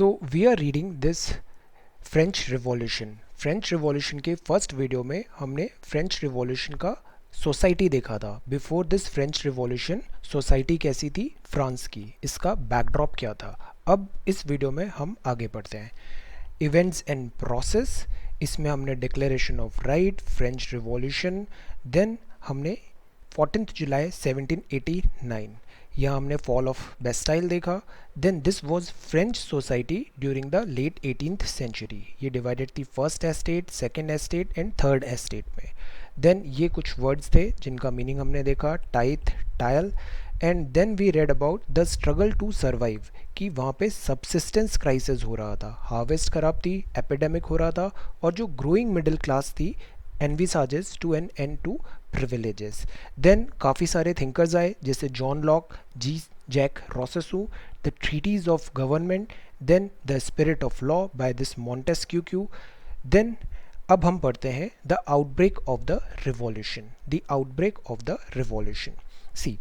So we are reading this French revolution. French revolution के first video में हमने French revolution का society देखा था। Before this French revolution society कैसी थी फ्रांस की, इसका बैकड्रॉप क्या था। अब इस वीडियो में हम आगे बढ़ते हैं। इवेंट्स एंड प्रोसेस, इसमें हमने declaration of right, French revolution, then हमने 14 जुलाई 1789, यहाँ हमने फॉल ऑफ बेस्टाइल देखा। Then this was French society during the late 18th century. ये डिवाइडेड थी first estate, second estate and third estate में। देन ये कुछ वर्ड्स थे जिनका मीनिंग हमने देखा, tithe, taille, and then we read about the struggle to survive, कि वहाँ पे सबसिस्टेंस क्राइसिस हो रहा था, हार्वेस्ट खराब थी, एपिडेमिक हो रहा था, और जो ग्रोइंग मिडिल क्लास थी envisages to an end to privileges. Then काफ़ी सारे thinkers आए जैसे John Locke, Jacques Rousseau, the treatise of government, then the spirit of law by this Montesquieu. Then अब हम पढ़ते हैं the outbreak of the revolution. The outbreak of the revolution. See,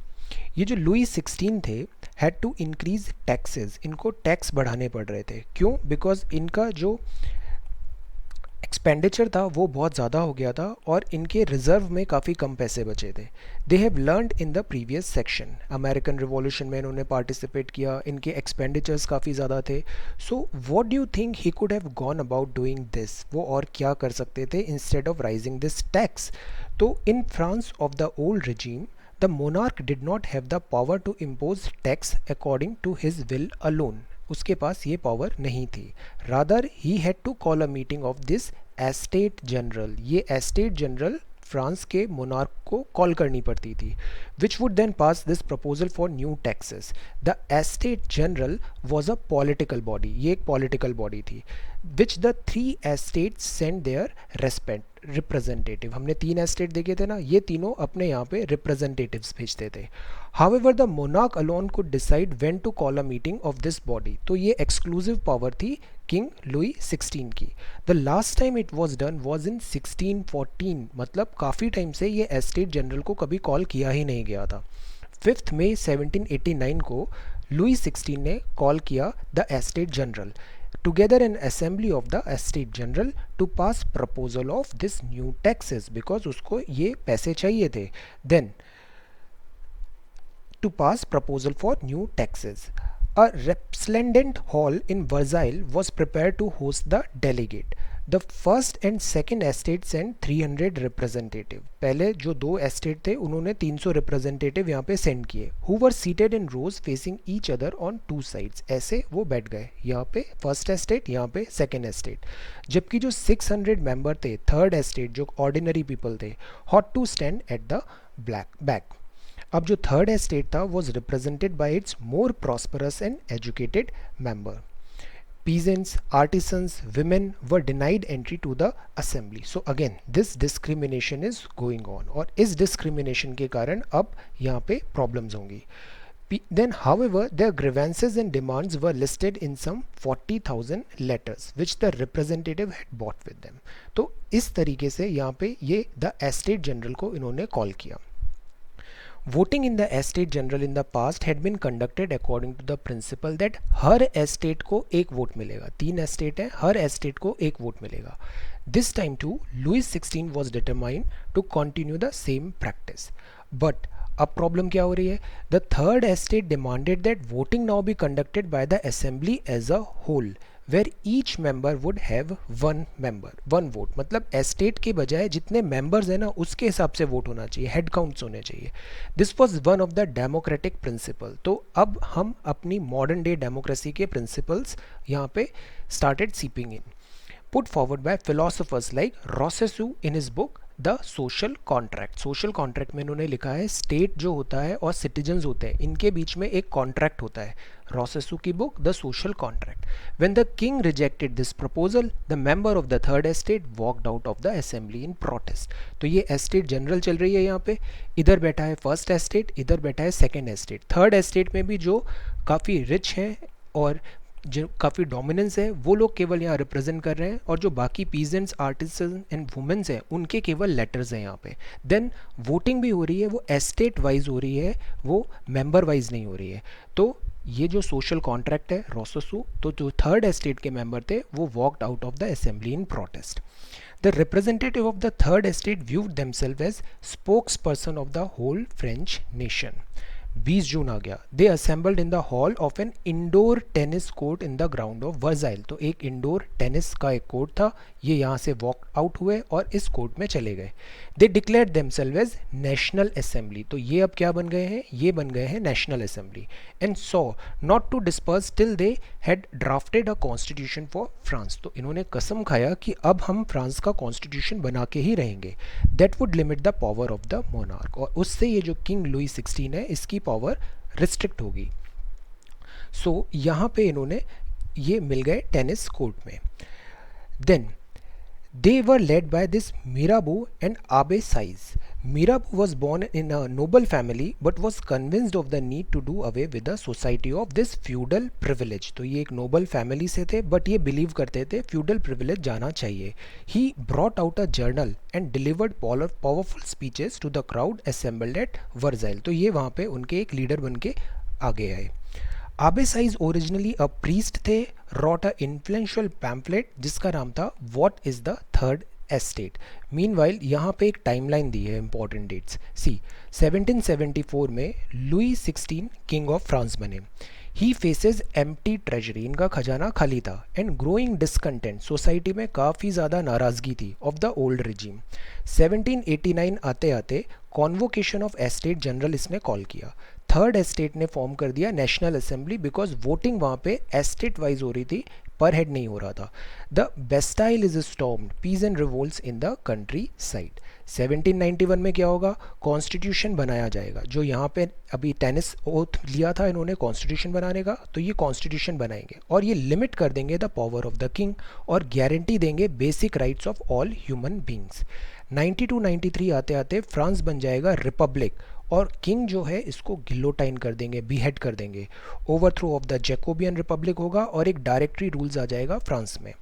ये जो लुई 16 थे हैड टू इंक्रीज टैक्सेस, इनको tax बढ़ाने पड़ रहे थे। क्यों? बिकॉज इनका जो एक्सपेंडिचर था वो बहुत ज़्यादा हो गया था और इनके रिजर्व में काफ़ी कम पैसे बचे थे। They have learned in the previous section, American revolution में इन्होंने पार्टिसिपेट किया, इनके एक्सपेंडिचर्स काफ़ी ज़्यादा थे। So what do you think he could have gone about doing this? वो और क्या कर सकते थे instead of raising this tax? तो in France of the old regime, the monarch did not have the power to impose tax according to his will alone. उसके पास ये power नहीं थी। Rather he had to call a meeting of this estate general. ये estate general France के monarch को call करनी पड़ती थी, which would then pass this proposal for new taxes. The estate general was a political body, ये एक political body थी, which the 3 estates send their respect representative. हमने 3 एस्टेट देखे थे ना, ये तीनों अपने यहाँ पे रिप्रेजेंटेटिव्स भेजते थे। However the monarch alone could decide when to call a meeting of this body. तो ये एक्सक्लूसिव पावर थी किंग लुई 16 की। The last time it was done was in 1614, मतलब काफ़ी टाइम से ये एस्टेट जनरल को कभी कॉल किया ही नहीं गया था। 5 मई 1789 को लुई 16 ने कॉल किया the estate general, together an assembly of the estate general to pass proposal of this new taxes, because उसको ये पैसे चाहिए थे। then to pass proposal for new taxes, a resplendent hall in Versailles was prepared to host the delegate. The first and second estate sent 300 representative। पहले जो 2 estate थे उन्होंने 300 representative यहाँ पे सेंड किए। Who were seated in rows facing each other on 2 sides. ऐसे वो बैठ गए, यहाँ पे फर्स्ट एस्टेट, यहाँ पे सेकेंड एस्टेट। जबकि जो 600 मेंबर थे थर्ड एस्टेट, जो ऑर्डिनरी पीपल थे, had to stand at the back. अब जो थर्ड एस्टेट था was represented by its more prosperous and educated member. Peasants, artisans, women were denied entry to the assembly. So again this discrimination is going on, और इस discrimination के कारण अब यहाँ पे problems होंगी। Then however their grievances and demands were listed in some 40,000 letters which the representative had brought with them. तो इस तरीके से यहाँ पे ये the estate general को इन्होंने कॉल किया। Voting in the estate general in the past had been conducted according to the principle that her estate को एक वोट मिलेगा। 3 estate है, हर estate को एक वोट मिलेगा। This time too, Louis 16 was determined to continue the same practice. But अब problem क्या हो रही है? The third estate demanded that voting now be conducted by the assembly as a whole, where each member would have one vote। मतलब estate के बजाय जितने members हैं ना उसके हिसाब से वोट होना चाहिए, हेड काउंट्स होने चाहिए। This was one of the democratic principle. तो अब हम अपनी मॉडर्न डे डेमोक्रेसी के प्रिंसिपल्स यहाँ पे started seeping in, put forward by philosophers like Rousseau in his book the social contract. Social contract में इन्होंने लिखा है स्टेट जो होता है और सिटीजन्स होते हैं इनके बीच में एक कॉन्ट्रैक्ट होता है। रोसेसू की book the social contract. When the king rejected this proposal, the member of the third estate walked out of the assembly in protest. तो ये एस्टेट जनरल चल रही है यहाँ पे, इधर बैठा है फर्स्ट एस्टेट, इधर बैठा है सेकेंड एस्टेट। थर्ड एस्टेट में भी जो काफ़ी रिच हैं और जो काफ़ी डोमिनेंस है वो लोग केवल यहाँ रिप्रेजेंट कर रहे हैं, और जो बाकी पीजेंट्स, आर्टिसन एंड वुमेन्स हैं उनके केवल लेटर्स हैं यहाँ पे। देन वोटिंग भी हो रही है, वो एस्टेट वाइज हो रही है, वो मेंबर वाइज नहीं हो रही है। तो ये जो सोशल कॉन्ट्रैक्ट है रोसोसू, तो जो थर्ड एस्टेट के मेंबर थे वो walked out of the assembly in protest. The representative of the third estate viewed themselves as spokesperson of the whole French nation. 20 जून आ गया. They assembled in the hall of an indoor tennis court in the ground of Versailles. तो एक indoor tennis का एक court था, ये यहाँ से वॉक आउट हुए और इस कोर्ट में चले गए. They declared themselves as national assembly. तो ये अब क्या बन गए हैं, ये बन गए हैं national assembly. And so not to disperse till they had drafted a constitution for France. तो इन्होंने कसम खाया कि अब हम फ्रांस का कॉन्स्टिट्यूशन बना के ही रहेंगे. That would limit the power of the monarch. और उससे ये जो किंग लुई 16 है इसकी पावर रिस्ट्रिक्ट होगी. सो यहाँ पे इन्होंने ये मिल गए टेनिस कोर्ट में. Then they were led by this Mirabeau and Abbe Size. Mirabeau was born in a noble family but was convinced of the need to do away with the society of this feudal privilege. तो ये एक noble family से थे but ये believe करते थे feudal privilege जाना चाहिए. He brought out a journal and delivered powerful speeches to the crowd assembled at Versailles. तो ये वहाँ पे उनके एक लीडर बन के आगे आए. आबे साइज ओरिजिनली अ प्रीस्ट थे, रॉट अ इन्फ्लुएंशियल पैम्फलेट जिसका नाम था what is the third estate. Meanwhile यहाँ पे एक टाइमलाइन दी है इंपॉर्टेंट डेट्स. सी 1774 में लुई 16 किंग ऑफ फ्रांस बने. ही फेसेस एम्प्टी ट्रेजरी, इनका खजाना खाली था. एंड ग्रोइंग डिसकंटेंट, सोसाइटी में काफ़ी ज़्यादा नाराज़गी थी ऑफ द ओल्ड रिजीम. 1789 आते आते कॉन्वोकेशन ऑफ एस्टेट जनरल इसने कॉल किया. थर्ड एस्टेट ने फॉर्म कर दिया नेशनल असेंबली बिकॉज वोटिंग वहाँ पे एस्टेट वाइज हो रही थी, पर हेड नहीं हो रहा था. The Bastille is stormed, peace and revolts in the countryside. 1791 में क्या होगा, कॉन्स्टिट्यूशन बनाया जाएगा. जो यहाँ पे अभी टेनिस ओथ लिया था इन्होंने कॉन्स्टिट्यूशन बनाने का, तो ये कॉन्स्टिट्यूशन बनाएंगे और ये लिमिट कर देंगे the power of the king और गारंटी देंगे basic rights of all human beings. 92-93 आते आते फ्रांस बन जाएगा रिपब्लिक और किंग जो है इसको गिलोटाइन कर देंगे, बीहेड कर देंगे. Overthrow of the Jacobin republic होगा और एक डायरेक्टरी रूल्स आ जाएगा फ्रांस में.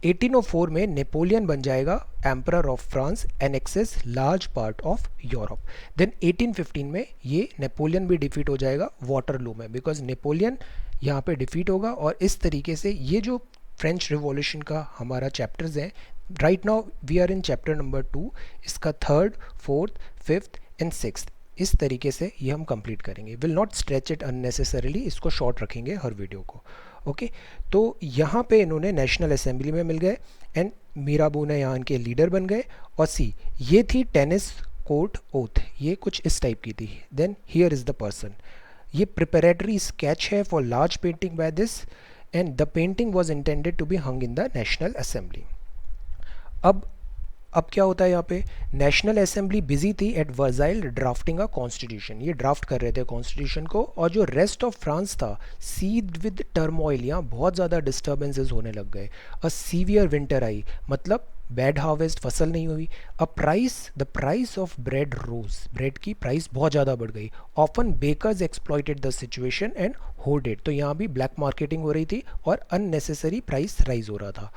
1804 में नेपोलियन बन जाएगा emperor of France, annexes large part of Europe. Then 1815 में ये नेपोलियन भी डिफीट हो जाएगा वाटरलू में, बिकॉज नेपोलियन यहाँ पे डिफीट होगा. और इस तरीके से ये जो फ्रेंच रिवॉल्यूशन का हमारा चैप्टर्स हैं, right now we are in chapter number 2, इसका 3rd, 4th, 5th and 6th, इस तरीके से ये हम कंप्लीट करेंगे. Will not stretch it unnecessarily, इसको शॉर्ट रखेंगे हर वीडियो को. ओके तो यहाँ पे इन्होंने नेशनल असेंबली में मिल गए एंड मीराबू ने यहाँ इनके लीडर बन गए. और सी ये थी टेनिस कोर्ट ओथ, ये कुछ इस टाइप की थी. Then here is the person. ये प्रिपरेटरी स्केच है for large painting by this and the painting was intended to be hung in the national assembly. अब क्या होता है यहाँ पे, नेशनल असेंबली बिजी थी at Versailles drafting a constitution. ये ड्राफ्ट कर रहे थे कॉन्स्टिट्यूशन को. और जो रेस्ट ऑफ फ्रांस था सीड विद टर्मोइल, यहाँ बहुत ज़्यादा डिस्टर्बेंसेस होने लग गए. अ सीवियर विंटर आई, मतलब बैड हार्वेस्ट, फसल नहीं हुई. The price of bread rose, bread की प्राइस बहुत ज़्यादा बढ़ गई. Often bakers exploited the situation and hoarded. तो यहाँ भी ब्लैक मार्केटिंग हो रही थी और अननेसेसरी प्राइस राइज हो रहा था.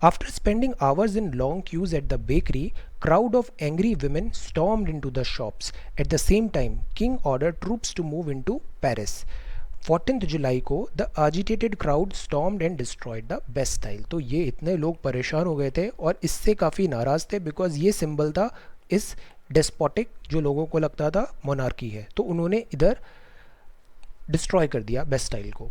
After spending hours in long queues at the bakery, crowd of angry women stormed into the shops. At the same time, King ordered troops to move into Paris. 14th जुलाई को the agitated crowd stormed and destroyed the Bastille. तो ये इतने लोग परेशान हो गए थे और इससे काफ़ी नाराज़ थे बिकॉज ये सिंबल था इस डेस्पोटिक जो लोगों को लगता था मोनार्की है, तो उन्होंने इधर डिस्ट्रॉय कर दिया बेस्टाइल को.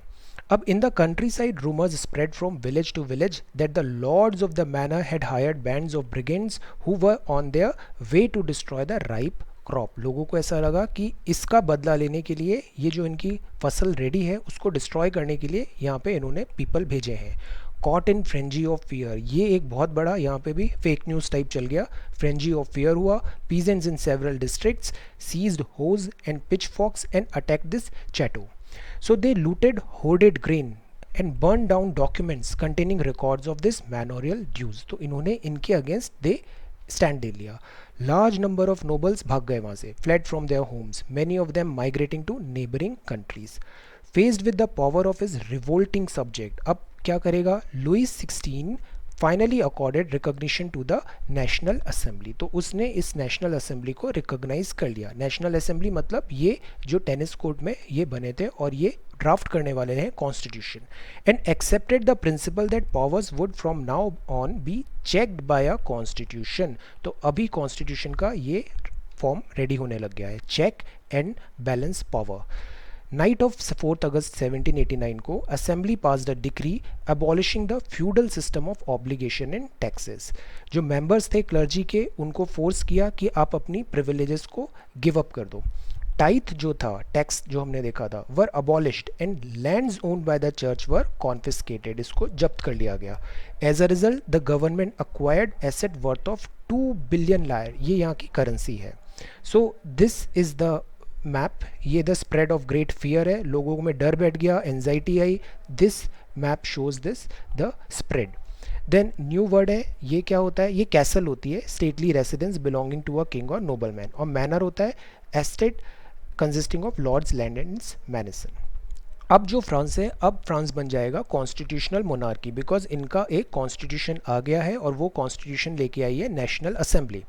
अब in the countryside rumors spread from village to village that the lords of the manor had hired bands of brigands who were on their way to destroy the ripe crop. लोगों को ऐसा लगा कि इसका बदला लेने के लिए ये जो इनकी फसल रेडी है उसको डिस्ट्रॉय करने के लिए यहाँ पे इन्होंने पीपल भेजे हैं. Caught in frenzy of fear, ये एक बहुत बड़ा यहाँ पे भी फेक न्यूज़ टाइप चल गया. फ्रेंजी ऑफ फियर हुआ. Peasants in several districts seized hoes and pitchforks and attack this chateau. So they looted hoarded grain and burned down documents containing records of this manorial dues. तो इन्होंने इनके against they stand ले लिया. Large number of nobles भाग गए वहाँ से, fled from their homes, many of them migrating to neighboring countries. Faced with the power of his revolting subject, अब क्या करेगा, Louis 16 finally accorded recognition to the national assembly. तो उसने इस नेशनल असेंबली को रिकॉग्नाइज कर लिया। नेशनल असेंबली मतलब ये जो टेनिस कोर्ट में ये बने थे और ये ड्राफ्ट करने वाले हैं constitution, and accepted the principal that powers wood from now on be checked by a constitution. तो अभी कॉन्स्टिट्यूशन का ये फॉर्म रेडी होने लग गया है, check and balance power. Night of 4 August 1789 को assembly passed a decree abolishing the feudal system of obligation and taxes. जो मेंबर्स थे क्लर्जी के, उनको फोर्स किया कि आप अपनी प्रिविलेजेस को गिव अप कर दो। टाइथ जो था, टैक्स जो हमने देखा था, were abolished and lands owned by the church were confiscated, इसको जब्त कर लिया गया। As a result the government acquired asset worth of 2 billion livres, ये यहाँ की करेंसी है। So this is the map. ये the spread of great fear है, लोगों में डर बैठ गया, एंजाइटी आई। This map shows this the spread. Then new word है, ये क्या होता है, ये कैसल होती है, stately residence belonging to a king और नोबलमैन, और मैनर होता है estate consisting of lords land and mansion. अब जो फ्रांस है, अब फ्रांस बन जाएगा कॉन्स्टिट्यूशनल मोनार्की, बिकॉज इनका एक कॉन्स्टिट्यूशन आ गया है और वो कॉन्स्टिट्यूशन लेके आई है national assembly.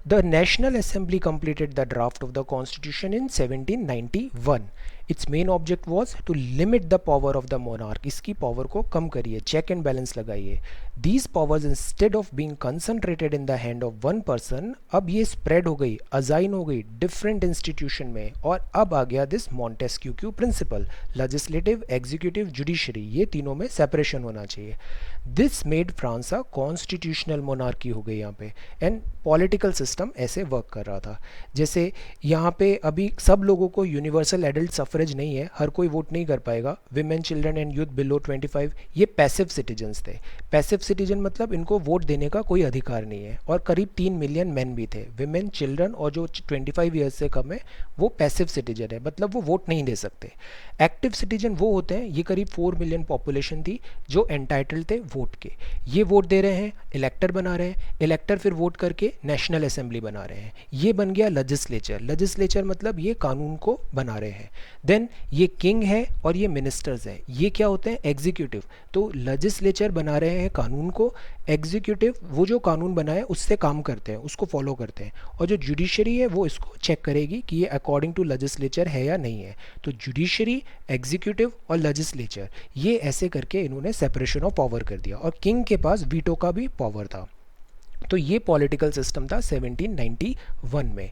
The National Assembly completed the draft of the Constitution in 1791. Its main object was to limit the power of the monarch. इसकी पावर को कम करिए, चेक एंड बैलेंस लगाइए। These powers instead of being concentrated in the hand of one person, अब ये spread हो गई, assign हो गई डिफरेंट इंस्टीट्यूशन में, और अब आ गया this Montesquieu principle, legislative, executive, judiciary, ये तीनों में सेपरेशन होना चाहिए। This made France a constitutional monarchy हो गई यहाँ पे, एंड पॉलिटिकल सिस्टम ऐसे वर्क कर रहा था। जैसे यहाँ पे अभी सब लोगों को यूनिवर्सल एडल्ट सफरेज नहीं है, हर कोई वोट नहीं कर पाएगा। Women, children and youth below 25 ये पैसिव सिटीजन्स थे। पैसिव सिटीजन मतलब इनको वोट देने का कोई अधिकार नहीं है, और करीब 3 मिलियन मैन भी थे। विमेन, चिल्ड्रन और जो 25 ईयर्स से कम है वो पैसिव सिटीजन है, मतलब वो वोट नहीं दे सकते। एक्टिव सिटीजन वो होते हैं, ये करीब 4 मिलियन पॉपुलेशन थी जो एंटाइटल्ड थे वोट के। ये वोट दे रहे हैं, इलेक्टर बना रहे हैं, इलेक्टर फिर वोट करके नेशनल असेंबली बना रहे हैं। ये बन गया लेजिस्लेचर। लेजिस्लेचर मतलब ये कानून को बना रहे हैं। देन ये किंग है और ये मिनिस्टर्स हैं, ये क्या होते हैं, एग्जीक्यूटिव। तो लेजिस्लेचर बना रहे हैं कानून को, एग्जीक्यूटिव वो जो कानून बनाए उससे काम करते हैं, उसको फॉलो करते हैं, और जो जुडिशरी है वो इसको चेक करेगी कि ये अकॉर्डिंग टू लेजिस्लेचर है या नहीं है। तो जुडिशरी, एग्जीक्यूटिव और लेजिस्लेचर, ये ऐसे करके इन्होंने सेपरेशन ऑफ पावर कर दिया, और किंग के पास वीटो का भी पावर था। तो ये पॉलिटिकल सिस्टम था 1791 में।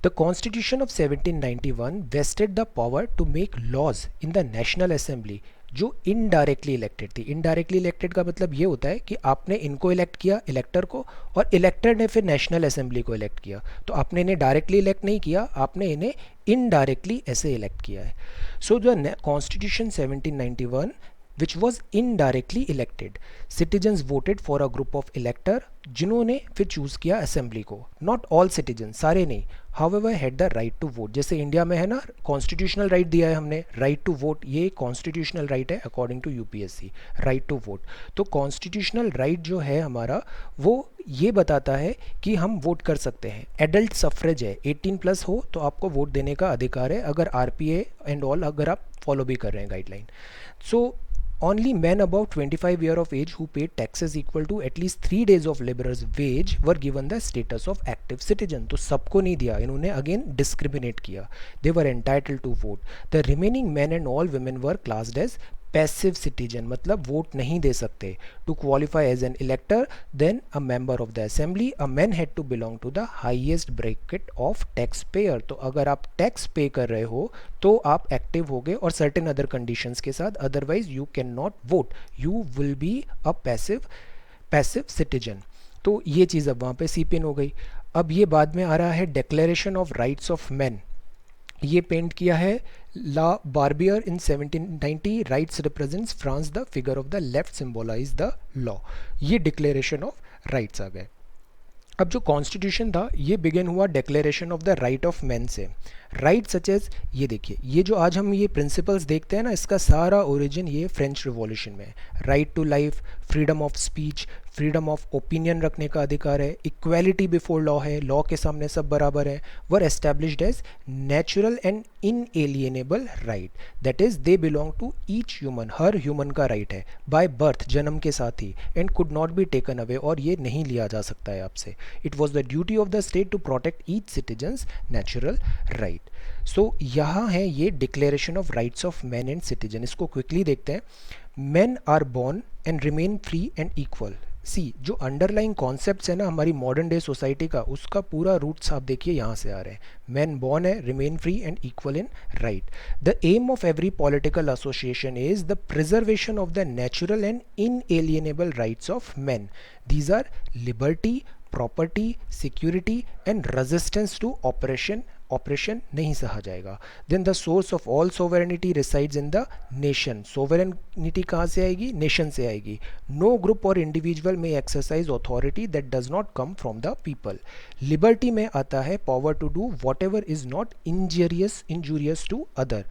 The constitution of 1791 vested the power to make laws in the national assembly, जो इनडायरेक्टली इलेक्टेड थी। इनडायरेक्टली इलेक्टेड का मतलब ये होता है कि आपने इनको इलेक्ट किया, इलेक्टर को, और इलेक्टर ने फिर नेशनल असेंबली को इलेक्ट किया। तो आपने इन्हें डायरेक्टली इलेक्ट नहीं किया, आपने इन्हें इनडायरेक्टली ऐसे इलेक्ट किया है। So the constitution 1791 which was indirectly elected. Citizens voted for a group of elector, जिन्होंने फिर चूज किया असेंबली को। नॉट ऑल सिटीजन, सारे नहीं, however had the right to vote. जैसे इंडिया में है ना, कॉन्स्टिट्यूशनल राइट दिया है हमने, राइट टू वोट, ये कॉन्स्टिट्यूशनल राइट है according to UPSC, right to vote. तो कॉन्स्टिट्यूशनल राइट जो है हमारा, वो ये बताता है कि हम वोट कर सकते हैं। एडल्ट सफरेज है, 18 प्लस हो तो आपको वोट देने का अधिकार है, अगर आरपीए एंड ऑल अगर आप फॉलो भी कर रहे हैं guideline. So only men above 25 year of age who paid taxes equal to at least 3 days of laborer's wage were given the status of active citizen. तो सबको नहीं दिया, इन्होंने अगेन डिस्क्रिमिनेट किया। They were entitled to vote. The remaining men and all women were classed as passive citizen, मतलब vote नहीं दे सकते। To qualify as an elector then a member of the assembly, a man had to belong to the highest bracket of tax payer. तो अगर आप tax पे कर रहे हो तो आप एक्टिव हो गए, और सर्टेन अदर कंडीशंस के साथ, otherwise you can not vote, you will be a passive citizen. तो ये चीज़ अब वहाँ पे सीपिन हो गई। अब ये बाद में आ रहा है declaration of rights of man, ये पेंट किया है Le Barbier in 1790। Rights represents France, the figure of the left symbolise the law. ये डिक्लेरेशन ऑफ राइट्स आ गए। अब जो कॉन्स्टिट्यूशन था ये बिगिन हुआ declaration of the right of man से। राइट सच एज, ये देखिए, ये जो आज हम ये प्रिंसिपल्स देखते हैं ना, इसका सारा ओरिजिन ये फ्रेंच रिवॉल्यूशन में है। Right to life, freedom of speech, freedom of opinion रखने का अधिकार है, इक्वालिटी बिफोर लॉ है, लॉ के सामने सब बराबर है, were established as natural and inalienable right, that is they belong to each human, हर ह्यूमन का राइट है बाय बर्थ, जन्म के साथ ही, and could not be taken away, और ये नहीं लिया जा सकता है आपसे. It was the duty of the state to protect each citizens natural right. So यहाँ है ये declaration of rights of man and citizen. इसको क्विकली देखते हैं. Man are born and remain free and equal. See जो underlying concepts है ना हमारी मॉडर्न डे सोसाइटी का, उसका पूरा रूट्स आप देखिए यहाँ से आ रहे हैं. मैन बॉर्न है, remain free and equal in right. The aim of every political association is the preservation of the natural and inalienable rights of man. These are liberty, property, security and resistance to oppression नहीं सहा जाएगा. Then the source of all sovereignty resides in the nation. Sovereignty कहाँ से आएगी? Nation से आएगी. No group or individual may exercise authority that does not come from the people. Liberty में आता है power to do whatever is not injurious to other.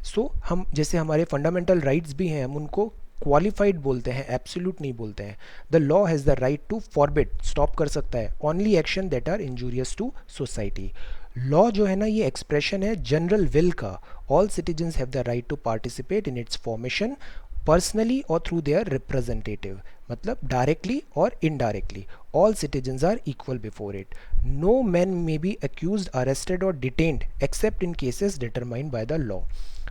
So हम जैसे हमारे फंडामेंटल राइट्स भी हैं, हम उनको क्वालिफाइड बोलते हैं, एब्सोल्यूट नहीं बोलते हैं. The law has the right to forbid, stop कर सकता है, only action that are injurious to society. Law जो है ना ये एक्सप्रेशन है जनरल विल का. All citizens have the right to participate in its formation personally or through their representative, मतलब डायरेक्टली और indirectly. All citizens are equal before it. No man may be accused, arrested or detained except in cases determined by the law.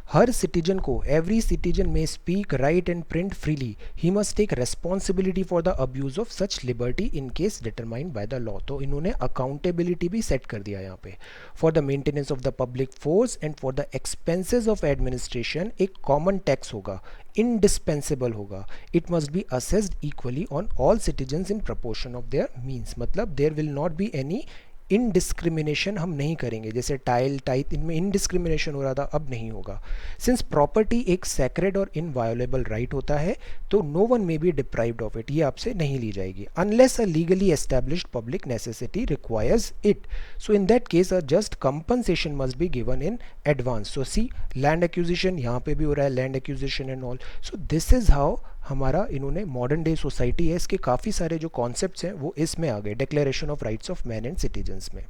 हर citizen को, every citizen may speak, write and print freely. He must take responsibility for the abuse of such liberty in case determined by the law. तो इन्होंने accountability भी set कर दिया यहाँ पे. For the maintenance of the public force and for the expenses of administration एक common tax होगा, indispensable होगा. It must be assessed equally on all citizens in proportion of their means. मतलब there will not be any indiscrimination, हम नहीं करेंगे. जैसे tithe इनमें इनडिस्क्रिमिनेशन हो रहा था, अब नहीं होगा. सिंस प्रॉपर्टी एक सैक्रेड और इनवायोलेबल राइट होता है, तो no one may be deprived of it, ये आपसे नहीं ली जाएगी unless a legally established public necessity requires it. So in that case a just compensation must be given in advance. So see land acquisition यहाँ पे भी हो रहा है, land acquisition and all. So this is how हमारा इन्होंने modern day society है, इसके काफ़ी सारे जो कॉन्सेप्ट्स हैं वो इसमें आ गए, declaration of rights of man and citizens में.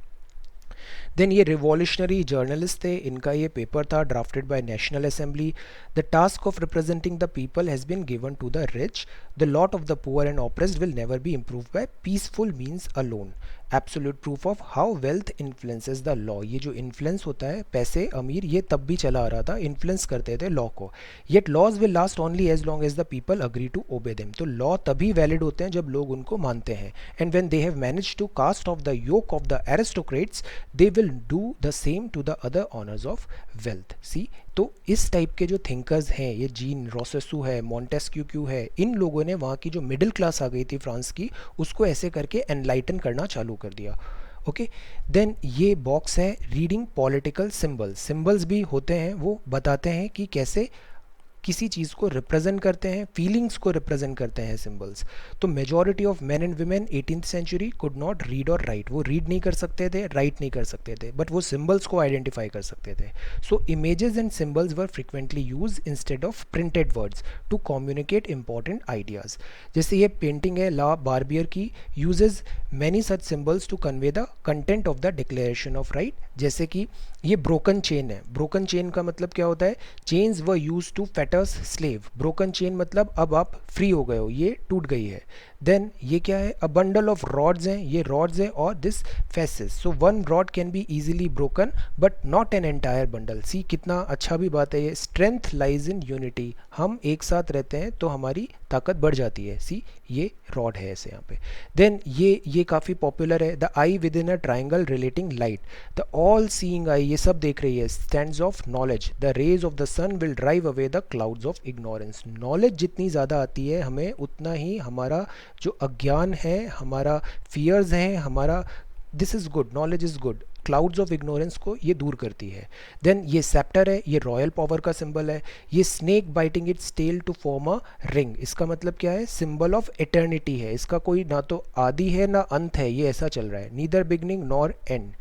देन ये रिवॉल्यूशनरी जर्नलिस्ट थे, इनका ये पेपर था drafted by national assembly. The task of representing the people has been given to the rich. The lot of the poor and oppressed will never be improve by peaceful means alone. Absolute proof of how wealth influences the law. ये जो influence होता है, पैसे अमीर, ये तब भी चला आ रहा था, इन्फ्लुएंस करते थे लॉ को. Yet laws will last only as long as the people agree to obey them. तो लॉ तभी वैलिड होते हैं जब लोग उनको मानते हैं. And when they have manage to cast off the yoke of the aristocrats they will do the same to the other owners of wealth. See तो इस टाइप के जो थिंकर्स हैं, ये जीन रोसेसू है, मॉन्टेस्क्यू है, इन लोगों ने वहाँ की जो मिडिल क्लास आ गई थी फ्रांस की, उसको ऐसे करके एनलाइटन करना चालू कर दिया. ओके, देन ये बॉक्स है रीडिंग पॉलिटिकल सिंबल्स. सिंबल्स भी होते हैं, वो बताते हैं कि कैसे किसी चीज़ को रिप्रेजेंट करते हैं, फीलिंग्स को रिप्रेजेंट करते हैं सिंबल्स. तो majority of man and women 18th century could not read और राइट. वो रीड नहीं कर सकते थे, राइट नहीं कर सकते थे, बट वो सिंबल्स को आइडेंटिफाई कर सकते थे. So images and symbols were frequently use instead of printed words to communicate important ideas. जैसे ये पेंटिंग है ला बार्बियर की, uses many such symbols to convey the content of the declaration of right. जैसे कि ये broken chain है. Broken chain का मतलब क्या होता है? Chains were use to fetters slave. Broken chain मतलब अब आप फ्री हो गए हो, ये टूट गई है. देन ये क्या है? अ बंडल ऑफ रॉड्स हैं, ये रॉड्स हैं, और this fasces. So one rod can be easily broken but not an entire bundle. See कितना अच्छा भी बात है ये. Strength lies in unity. हम एक साथ रहते हैं तो हमारी ताकत बढ़ जाती है. सी ये रॉड है ऐसे यहाँ पे. देन ये काफ़ी पॉपुलर है. The eye within a triangle relating light. The all seeing eye, ये सब देख रही है. Stands of knowledge. The rays of the sun will drive away the clouds of ignorance. Knowledge जितनी ज़्यादा आती है हमें, उतना ही हमारा जो अज्ञान है, हमारा फियर्स हैं, हमारा this is good, knowledge is good, clouds of ignorance को ये दूर करती है. देन ये सेप्टर है, ये रॉयल पावर का सिंबल है. ये snake biting its tail to form a ring. इसका मतलब क्या है? सिंबल ऑफ एटर्निटी है. इसका कोई ना तो आदि है ना अंत है, ये ऐसा चल रहा है. Neither beginning nor end.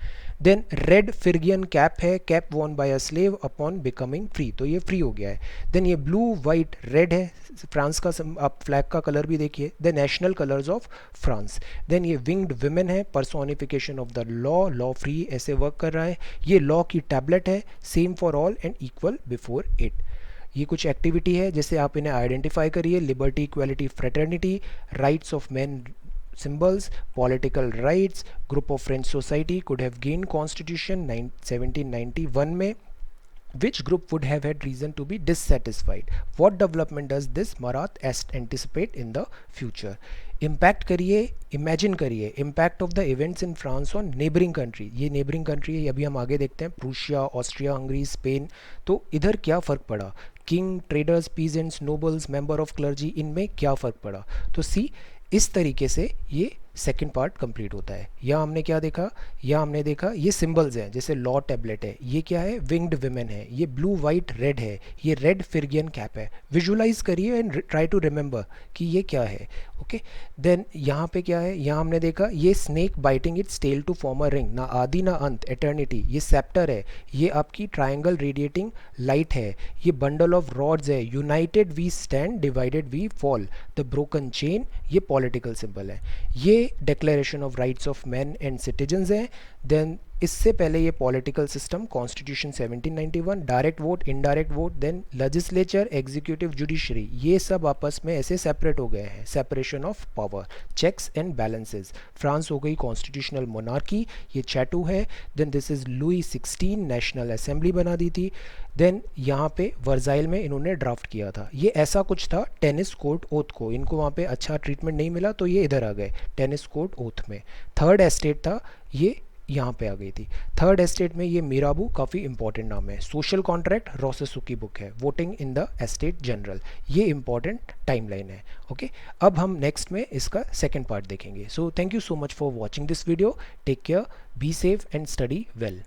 Then red Phrygian cap है, cap worn by a slave upon becoming free, तो ये फ्री हो गया है. देन ये ब्लू वाइट रेड है, फ्रांस का आप फ्लैग का कलर भी देखिए, the national colours of France. Then ये विंग्ड विमेन है, personification of the law, law free ऐसे वर्क कर रहा है. ये लॉ की टैबलेट है, same for all and equal before it. ये कुछ एक्टिविटी है जैसे आप इन्हें आइडेंटिफाई करिए. Liberty, equality, fraternity, rights of man symbols, political rights, group of French society could have gained constitution 1791 में. Which group would have had reason to be dissatisfied? What development does this Marat anticipate in the future? Impact करिए, imagine करिए impact of the events in France on neighbouring country. ये neighbouring country है, अभी हम आगे देखते हैं. Prussia, Austria Hungary, Spain. तो इधर क्या फ़र्क पड़ा? King, traders, peasants, nobles, member of clergy, इनमें क्या फ़र्क पड़ा? तो सी इस तरीके से ये सेकंड पार्ट कंप्लीट होता है. यहाँ हमने क्या देखा? यहाँ हमने देखा ये सिंबल्स हैं, जैसे लॉ टैबलेट है, ये क्या है? विंग्ड विमेन है, ये ब्लू वाइट रेड है, ये रेड फिरगियन कैप है. विजुलाइज करिए एंड ट्राई टू रिमेंबर कि ये क्या है. ओके. देन यहाँ पे क्या है? यहाँ हमने देखा ये snake biting its tail to form a ring, ना आदि ना अंत, एटर्निटी. ये सेप्टर है, ये आपकी ट्राइंगल रेडिएटिंग लाइट है. ये बंडल ऑफ रॉड्स है, united we stand, divided we fall. The broken chain, ये पॉलिटिकल सिंबल है. ये declaration of rights of man and citizens हैं. देन इससे पहले ये political system constitution 1791, direct vote, indirect vote, then legislature, executive, judiciary, ये सब आपस में ऐसे सेपरेट हो गए हैं. Separation of power, checks and balances. France हो गई कॉन्स्टिट्यूशनल मोनार्की, ये चैटू है. Then this is Louis 16, national assembly बना दी थी. देन यहाँ पे वर्जाइल में इन्होंने ड्राफ्ट किया था. ये ऐसा कुछ था टेनिस कोर्ट ओथ को, इनको वहाँ पे अच्छा ट्रीटमेंट नहीं मिला तो ये इधर आ गए टेनिस कोर्ट ओथ में. थर्ड एस्टेट था, ये यहाँ पे आ गई थी. थर्ड एस्टेट में ये मीराबू काफ़ी इंपॉर्टेंट नाम है. सोशल कॉन्ट्रैक्ट रोसेसू की बुक है. Voting in the estate general, ये इंपॉर्टेंट टाइमलाइन है. ओके. अब हम नेक्स्ट में इसका सेकेंड पार्ट देखेंगे. So thank you so much for watching this video. Take care, be safe and study well.